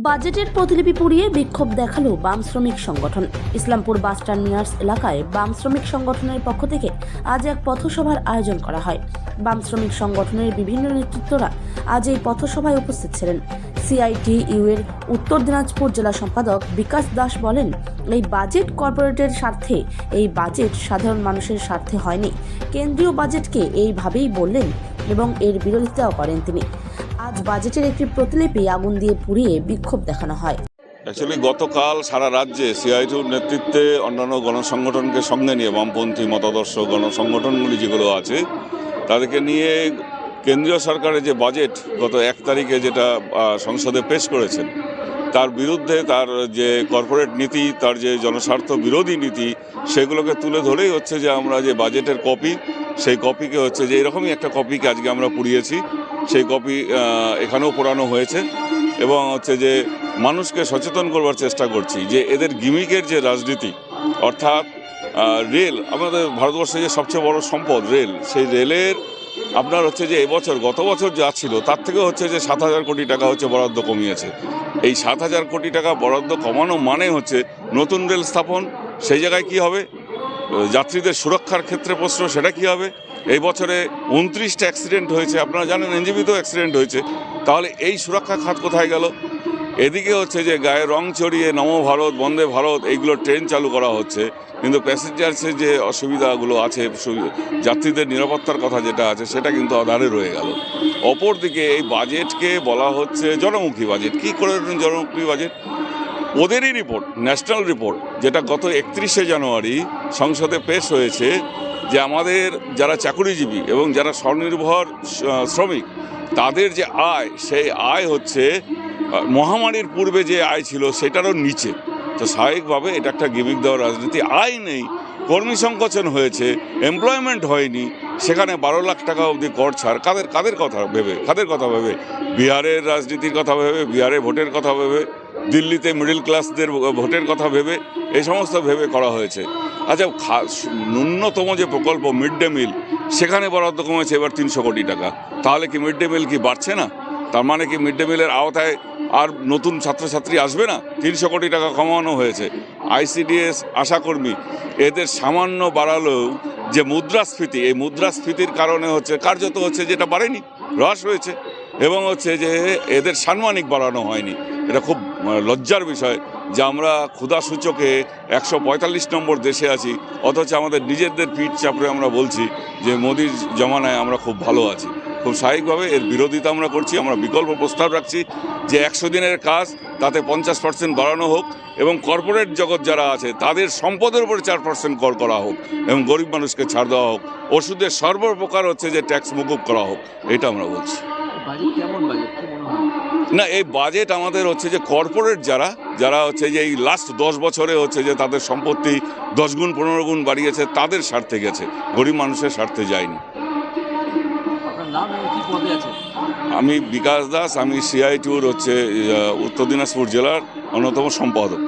বাজেটের প্রতিলিপি পুড়িয়ে বিক্ষোভ দেখালো বাম শ্রমিক সংগঠন। ইসলামপুর বাস টার্মিনাস এলাকায় বাম শ্রমিক সংগঠনের পক্ষ থেকে আজ এক পথসভার আয়োজন করা হয়। বাম শ্রমিক সংগঠনের বিভিন্ন নেতৃত্বরা আজ এই পথসভায় উপস্থিত ছিলেন। সিআইটিইউ এর উত্তর দিনাজপুর জেলা সম্পাদক বিকাশ দাস বলেন, এই বাজেট কর্পোরেটের স্বার্থে, এই বাজেট সাধারণ মানুষের স্বার্থে হয়নি। কেন্দ্রীয় বাজেটকে এইভাবেই বললেন এবং এর বিরোধিতাও করেন তিনি। আজ বাজেটের একটি প্রতিলিপি আগুন দিয়ে পুড়িয়ে বিক্ষোভ দেখানো হয়। অ্যাকচুয়ালি গতকাল সারা রাজ্যে সিআইটিউর নেতৃত্বে অন্যান্য গণসংগঠনকে সঙ্গে নিয়ে বামপন্থী মতাদর্শ গণসংগঠনগুলি যেগুলো আছে তাদেরকে নিয়ে কেন্দ্রীয় সরকারের যে বাজেট গত 1 তারিখে যেটা সংসদে পেশ করেছেন তার বিরুদ্ধে তার যে কর্পোরেট নীতি, তার যে জনস্বার্থ বিরোধী নীতি, সেগুলোকে তুলে ধরেই হচ্ছে যে আমরা যে বাজেটের কপি, সেই কপিকে হচ্ছে যে এরকমই একটা কপিকে আজকে আমরা পুড়িয়েছি। সেই কপি এখানেও পোড়ানো হয়েছে এবং হচ্ছে যে মানুষকে সচেতন করবার চেষ্টা করছি যে এদের গিমিকের যে রাজনীতি, অর্থাৎ রেল, আমাদের ভারতবর্ষে যে সবচেয়ে বড় সম্পদ রেল, সেই রেলের আপনার হচ্ছে যে এবছর গত বছর যা ছিল তার থেকে হচ্ছে যে 7,000 কোটি টাকা হচ্ছে বরাদ্দ কমিয়েছে। এই 7,000 কোটি টাকা বরাদ্দ কমানো মানে হচ্ছে নতুন রেল স্থাপন। সেই জায়গায় কি হবে? যাত্রীদের সুরক্ষার ক্ষেত্রে প্রশ্ন, সেটা কি হবে? এই বছরে 29টা অ্যাক্সিডেন্ট হয়েছে, আপনারা জানেন এনজিবিতেও অ্যাক্সিডেন্ট হয়েছে। তাহলে এই সুরক্ষা খাত কোথায় গেল? এদিকে হচ্ছে যে গায়ে রং চড়িয়ে নম ভারত, বন্দে ভারত এইগুলো ট্রেন চালু করা হচ্ছে, কিন্তু প্যাসেঞ্জার্সের যে অসুবিধাগুলো আছে, যাত্রীদের নিরাপত্তার কথা যেটা আছে সেটা কিন্তু আধারে রয়ে গেল। অপরদিকে এই বাজেটকে বলা হচ্ছে জনমুখী বাজেট। কী করে জনমুখী বাজেট? ওদেরই রিপোর্ট, ন্যাশনাল রিপোর্ট, যেটা গত 31শে জানুয়ারি সংসদে পেশ হয়েছে, যে আমাদের যারা চাকুরিজীবী এবং যারা স্বনির্ভর শ্রমিক তাদের যে আয়, সেই আয় হচ্ছে মহামারীর পূর্বে যে আয় ছিল সেটারও নিচে। তো স্বাভাবিকভাবে এটা একটা গিমিক দেওয়ার রাজনীতি। আয় নেই, কর্মী সংকোচন হয়েছে, এমপ্লয়মেন্ট হয়নি, সেখানে 12 লাখ টাকা অবধি কর ছাড়। কাদের কথা ভেবে? বিহারের রাজনীতির কথা ভেবে, বিহারে ভোটের কথা ভেবে, দিল্লিতে মিডল ক্লাসদের ভোটের কথা ভেবে, এই সমস্ত ভেবে করা হয়েছে। আচ্ছা, ন্যূনতম যে প্রকল্প মিড ডে মিল, সেখানে বরাদ্দ কমেছে এবার 300 কোটি টাকা। তাহলে কি মিড ডে মিল কি বাড়ছে না? তার মানে কি মিড ডে মিলের আওতায় আর নতুন ছাত্রছাত্রী আসবে না? 300 কোটি টাকা কমানো হয়েছে। আইসিডিএস, আশাকর্মী, এদের সামান্য বাড়ালেও যে মুদ্রাস্ফীতি, এই মুদ্রাস্ফীতির কারণে হচ্ছে কার্যত হচ্ছে যেটা বাড়েনি, হ্রাস হয়েছে। এবং হচ্ছে যে এদের সাম্মানিক বাড়ানো হয়নি। এটা খুব লজ্জার বিষয় যে আমরা ক্ষুধা সূচকে 145 নম্বর দেশে আছি, অথচ আমাদের নিজেদের পিঠ চাপড়ে আমরা বলছি যে মোদির জমানায় আমরা খুব ভালো আছি। খুব স্বাভাবিকভাবে এর বিরোধিতা আমরা করছি। আমরা বিকল্প প্রস্তাব রাখছি যে 100 দিনের কাজ, তাতে 50% বাড়ানো হোক এবং কর্পোরেট জগৎ যারা আছে তাদের সম্পদের উপরে 4% কর করা হোক এবং গরিব মানুষকে ছাড় দেওয়া হোক। ওষুধের সর্বপ্রকার হচ্ছে যে ট্যাক্স মকুব করা হোক, এটা আমরা বলছি। না, এই বাজেট আমাদের হচ্ছে যে কর্পোরেট যারা হচ্ছে যে এই লাস্ট 10 বছরে হচ্ছে যে তাদের সম্পত্তি 10 গুণ 15 গুণ বাড়িয়েছে, তাদের স্বার্থে গেছে, গরিব মানুষের স্বার্থে যায়নি। আমি বিকাশ দাস, আমি সিআইটিউর হচ্ছে উত্তর দিনাজপুর জেলার অন্যতম সম্পাদক।